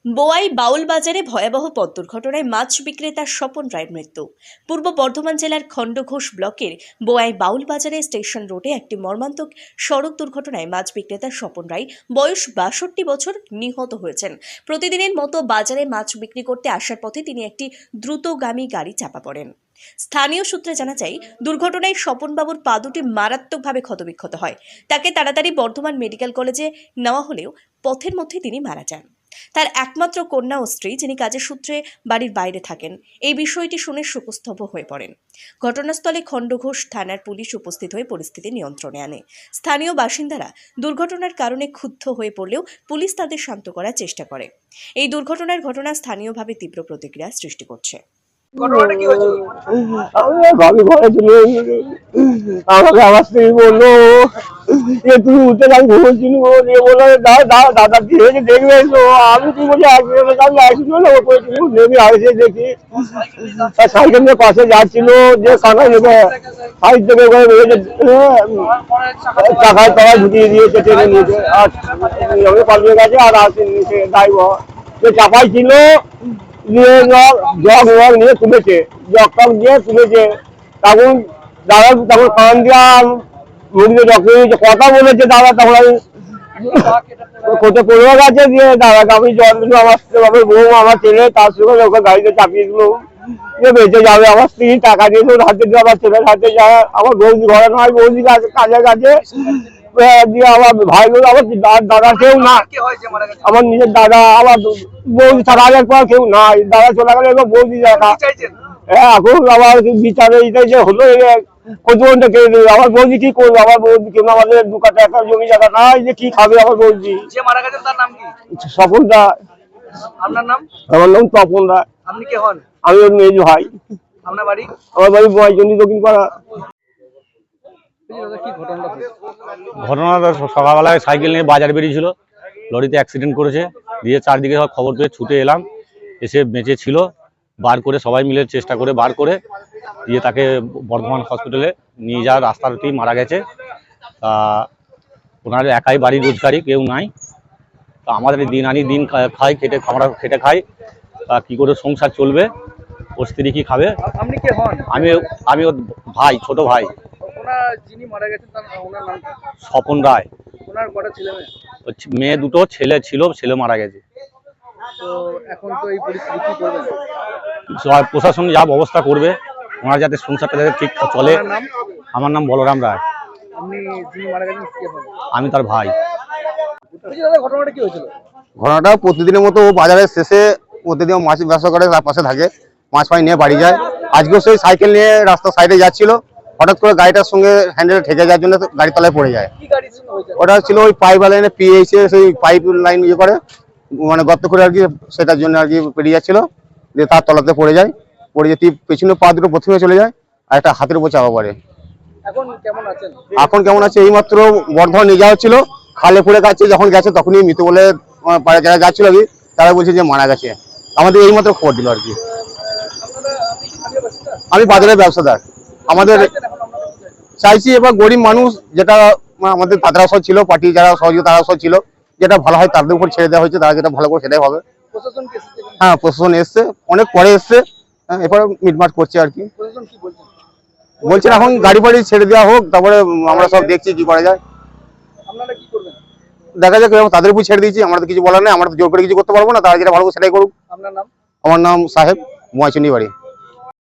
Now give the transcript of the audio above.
বোয়াই বাউল বাজারে ভয়াবহ পথ দুর্ঘটনায় মাছ বিক্রেতা স্বপন রায়ের মৃত্যু। পূর্ব বর্ধমান জেলার খণ্ডঘোষ ব্লকের বোয়াই বাউল বাজারে স্টেশন রোডে একটি মর্মান্তিক সড়ক দুর্ঘটনায় মাছ বিক্রেতা স্বপন রায় বয়স ৬২ বছর নিহত হয়েছেন। প্রতিদিনের মতো বাজারে মাছ বিক্রি করতে আসার পথে তিনি একটি দ্রুতগামী গাড়ি চাপা পড়েন। স্থানীয় সূত্রে জানা যায়, দুর্ঘটনায় স্বপনবাবুর পা দুটি মারাত্মকভাবে ক্ষতবিক্ষত হয়। তাকে তাড়াতাড়ি বর্ধমান মেডিকেল কলেজে নেওয়া হলেও পথের মধ্যে তিনি মারা যান। তার একমাত্র কন্যা ও স্ত্রী, যিনি কাজের সূত্রে বাড়ির বাইরে থাকেন, এই বিষয়টি শুনে শোকস্তব্ধ হয়ে পড়েন। ঘটনাস্থলে খণ্ডঘোষ থানার পুলিশ উপস্থিত হয়ে পরিস্থিতি নিয়ন্ত্রণে আনে। স্থানীয় বাসিন্দারা দুর্ঘটনার কারণে ক্ষুব্ধ হয়ে পড়লেও পুলিশ তাদের শান্ত করার চেষ্টা করে। এই দুর্ঘটনার ঘটনা স্থানীয়ভাবে তীব্র প্রতিক্রিয়া সৃষ্টি করছে। ঘটনাটা কি হয়েছিল? ভাবি ঘরে চলে আমাকে আমার স্ত্রী বললো যে তুমি উঠে আমি ঘুমোচ্ছিল দিয়ে বললো দাদা কি হয়েছে দেখবে এসো। আমি কি বলি আমি নেমে আসে দেখি সাইকেল নিয়ে পাশে যাচ্ছিল যে কাকা নেবে সাইড থেকে টাকায় টাকায় ঢুকিয়ে দিয়েছে ট্রেনে নিয়েছে আর পালিয়ে গেছে। আর আসেনি সে ড্রাইভার সে চাপাই ছিল নিয়ে জগ নিয়ে তুলেছে, জগ টক দিয়ে তুলেছে। তখন দাদা তখন খান দিয়া মুড়িতে যখন কথা বলেছে দাদা, তখন আমি কোথাও পড়ে গেছে দিয়ে দাদাকে আমি জল দিল। আমার বউ আমার ছেলে তার সঙ্গে ওকে গাড়িতে চাপিয়ে দিল যে বেঁচে যাবে। আমার স্ত্রী টাকা দিয়েছে ওর হাতে দিয়ে, আমার ছেলের হাতে যায়। আমার বৌদি ঘরে নয়, বৌদি কাজের কাছে দিয়ে আমার ভাই আমার দাদা কেউ না, আমার নিজের দাদা আমার বৌদি ছাড়া আগে পর কেউ নাই। দাদা চলে গেলে এবার বৌদি দেখা। হ্যাঁ, এখন আমার বিচারে এটাই যে হলো কতটা কেড়ে দেবে। আমার বৌদি কি করবে? আমার বৌদি কেন আমাদের 2 কাঠা একটা জমি জায়গা নাই যে কি খাবে আমার বৌদি। যে মারা গেছেন তার নাম কি? স্বপন রায়। আপনার নাম? আমার নাম তপন রায়। আপনি কে হন? আমি ওর মেজ ভাই। আপনার বাড়ি? আমার বাড়ি বয়চন্ডী দক্ষিণ পাড়া। কি ঘটনাটা? ঘটনাটা সকালবেলায় সাইকেল নিয়ে বাজার বেরিয়েছিল, লরিতে অ্যাক্সিডেন্ট করেছে। দিয়ে চারদিকে সব খবর পেয়ে ছুটে এলাম, এসে বেঁচে ছিল। বার করে সবাই মিলে চেষ্টা করে বার করে দিয়ে তাকে বর্ধমান হসপিটালে নিয়ে যাওয়ার রাস্তাতেই মারা গেছে। তা ওনার একাই বাড়ি, রোজগারি কেউ নাই। তা আমাদের দিন আনি দিন খাই, আমরা খেটে খাই। তা কী করে সংসার চলবে? ওর স্ত্রী কি খাবে? আপনি কে হন? আমি ওর ভাই, ছোট ভাই। ওনার যিনি মারা গেছেন তার ওনার নাম কি? স্বপন রায়। ওনার কটা ছেলে মেয়ে? মেয়ে দুটো, ছেলে ছিল, ছেলে মারা গেছে। তো এখন তো এই পরিস্থিতি কি করবেন? প্রশাসন যা ব্যবস্থা করবে, ওনার যাতে সংসারটা যাতে ঠিক চলে। আপনার নাম? আমার নাম বলরাম রায়। আপনি যিনি মারা গেছেন কে হন? আমি তার ভাই। দাদা ঘটনাটা কি হয়েছিল? ঘটনাটা প্রতিদিনের মতো ও বাজারের শেষে প্রতিদিন মাছ ব্যবসা করে, তার পাশে থাকে, মাছ ফাই নিয়ে বাড়ি যায়। আজকেও সেই সাইকেল নিয়ে রাস্তার সাইডে যাচ্ছিল, হঠাৎ করে গাড়িটার সঙ্গে হ্যান্ডেলে ঠেকে যাওয়ার জন্য গাড়ির তলায় পড়ে যায়। কি গাড়ির সঙ্গে হয়েছে? ওটা ছিল ওই পাইপ লাইনে পিএইচে সেই পাইপ লাইন ইয়ে করে মানে গর্ত করে আর কি, সেটার জন্য আর কি পেরিয়ে যাচ্ছিল। দিয়ে তার তলাতে পড়ে যায়, পড়ে যেতে পেছনে পা দুটো প্রথমে চলে যায় আর একটা হাতের উপর চাপা পড়ে। এখন কেমন আছেন? এখন কেমন আছে? এইমাত্র বর্ধমান নিয়ে যাওয়া হচ্ছিল, খালে পড়ে গেছে, যখন গেছে তখনই মৃত বলে যারা যাচ্ছিল আর কি তারা বলছে যে মারা গেছে। আমাদের এইমাত্র খবর দিল আর কি। আমি বাজারের ব্যবসাদার। আমাদের চাইছি এবার গরিব মানুষ, যেটা আমাদের দাদারা সব ছিল, পার্টি যারা সহযোগী তারা সব ছিল, যেটা ভালো হয় তাদের উপর ছেড়ে দেওয়া হয়েছে, তারা যেটা ভালো করে সেটাই হবে। প্রশাসন কি এসেছে? হ্যাঁ, প্রশাসন এসছে, অনেক পরে এসছে। হ্যাঁ, এরপরে মিটমাট করছে আর কি। প্রশাসন কি বলছেন? বলছেন এখন গাড়ি ফাড়ি ছেড়ে দেওয়া হোক, তারপরে আমরা সব দেখছি কি করা যায়। আপনারা কি করবেন? দেখা যাক, তাদের উপর ছেড়ে দিয়েছি, আমরা তো কিছু বলার নেই, আমরা তো জোর করে কিছু করতে পারবো না, তারা যেটা ভালো সেটাই করুক। আপনার নাম? আমার নাম সাহেব, ময়চন্ডী বাড়ি।